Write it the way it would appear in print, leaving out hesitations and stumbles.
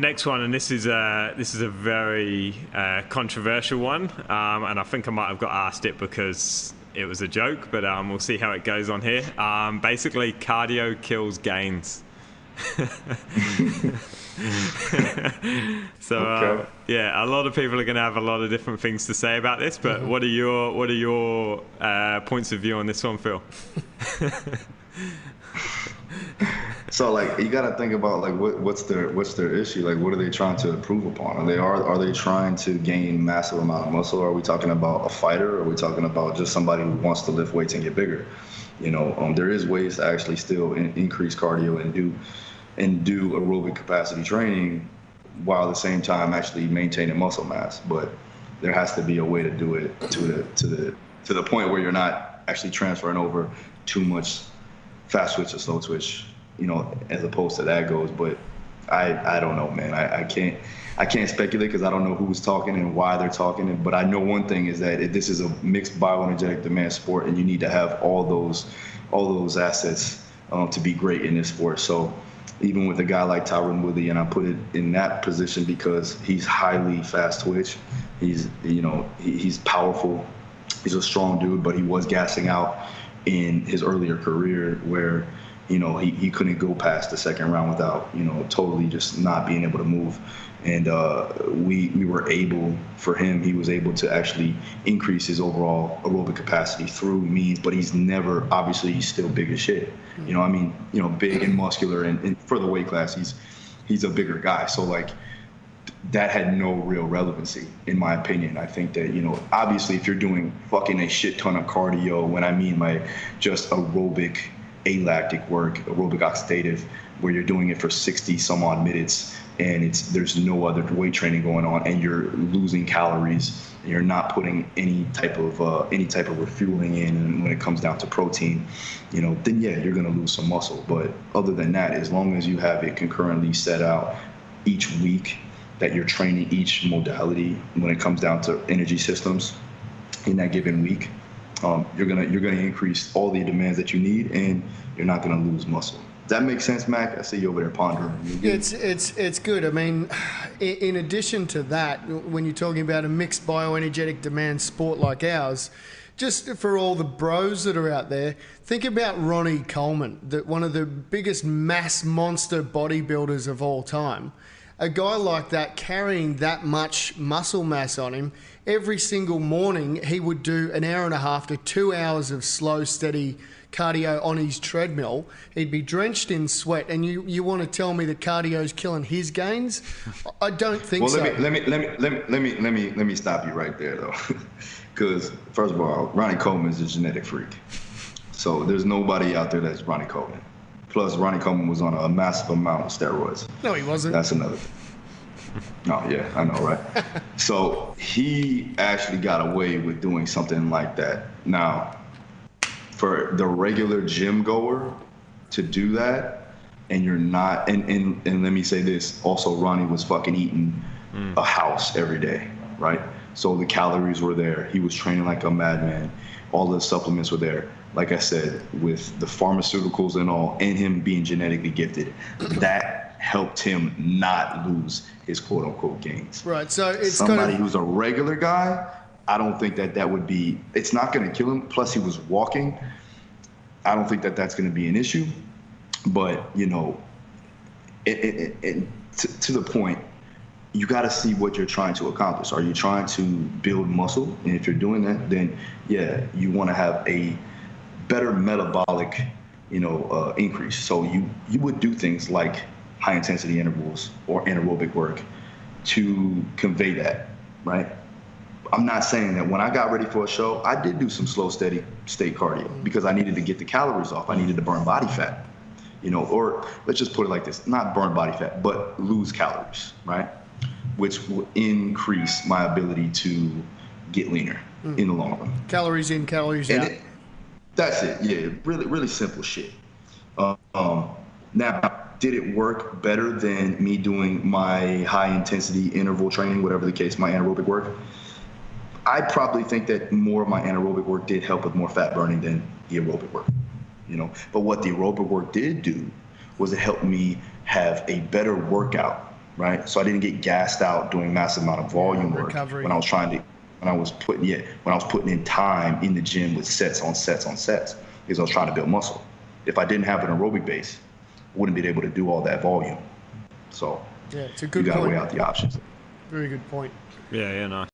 next one, and this is a very controversial one, and I think I might have got asked it because it was a joke, but we'll see how it goes on here. Basically, cardio kills gains. So okay. Yeah, a lot of people are going to have a lot of different things to say about this, but what are your points of view on this one, Phil? So like you got to think about like what's their issue? Like what are they trying to improve upon? Are they trying to gain massive amount of muscle? Are we talking about a fighter? Or are we talking about just somebody who wants to lift weights and get bigger? You know, there is ways to actually still increase cardio and do aerobic capacity training while at the same time actually maintaining muscle mass. But there has to be a way to do it to the point where you're not actually transferring over too much fast twitch or slow twitch, you know, as opposed to that goes. But I don't know, man. I can't speculate because I don't know who's talking and why they're talking. But I know one thing is that this is a mixed bioenergetic demand sport, and you need to have all those assets to be great in this sport. So even with a guy like Tyron Woodley, and I put it in that position because he's highly fast twitch. He's powerful. He's a strong dude, but he was gassing out in his earlier career where, you know, he couldn't go past the second round without, you know, totally just not being able to move. And we were able, for him, he was able to actually increase his overall aerobic capacity through means, but he's still big as shit. You know, I mean, you know, big and muscular, and for the weight class, he's a bigger guy. So like that had no real relevancy in my opinion. I think that, you know, obviously if you're doing fucking a shit ton of cardio, when I mean like just aerobic alactic work, aerobic oxidative, where you're doing it for 60 some odd minutes and there's no other weight training going on and you're losing calories and you're not putting any type of refueling in, and when it comes down to protein, you know, then yeah, you're going to lose some muscle. But other than that, as long as you have it concurrently set out each week that you're training each modality when it comes down to energy systems in that given week, you're gonna increase all the demands that you need, and you're not gonna lose muscle. Does that make sense, Mac? I see you over there pondering. It's good. I mean, in addition to that, when you're talking about a mixed bioenergetic demand sport like ours, just for all the bros that are out there, think about Ronnie Coleman, one of the biggest mass monster bodybuilders of all time. A guy like that carrying that much muscle mass on him, every single morning he would do an hour and a half to 2 hours of slow, steady cardio on his treadmill. He'd be drenched in sweat, and you want to tell me that cardio's killing his gains? I don't think so. Well, let me stop you right there though, because first of all, Ronnie Coleman is a genetic freak. So there's nobody out there that's Ronnie Coleman. Plus, Ronnie Coleman was on a massive amount of steroids. No, he wasn't. That's another thing. Oh, yeah, I know, right? So he actually got away with doing something like that. Now, for the regular gym goer to do that, and you're not, and let me say this, also Ronnie was fucking eating a house every day, right? So the calories were there. He was training like a madman. All the supplements were there. Like I said, with the pharmaceuticals and all, and him being genetically gifted, that helped him not lose his quote-unquote gains. Right, so it's somebody who's a regular guy, I don't think that would be, it's not going to kill him. Plus, he was walking. I don't think that's going to be an issue. But, you know, to the point, you got to see what you're trying to accomplish. Are you trying to build muscle? And if you're doing that, then, yeah, you want to have a better metabolic, you know, increase. So you would do things like high intensity intervals or anaerobic work to convey that, right? I'm not saying that when I got ready for a show, I did do some slow, steady state cardio because I needed to get the calories off. I needed to burn body fat, you know, or let's just put it like this, not burn body fat, but lose calories, right? Which will increase my ability to get leaner in the long run. Calories in, calories out. That's it. Yeah, really, really simple shit. Now, did it work better than me doing my high intensity interval training, whatever the case, my anaerobic work? I probably think that more of my anaerobic work did help with more fat burning than the aerobic work, you know. But what the aerobic work did do was it helped me have a better workout right? So I didn't get gassed out doing massive amount of volume work recovery. when I was putting in time in the gym with sets on sets on sets, because I was trying to build muscle. If I didn't have an aerobic base, I wouldn't be able to do all that volume. So yeah, it's a good you got to point. weigh out the options. Very good point. Yeah, nice.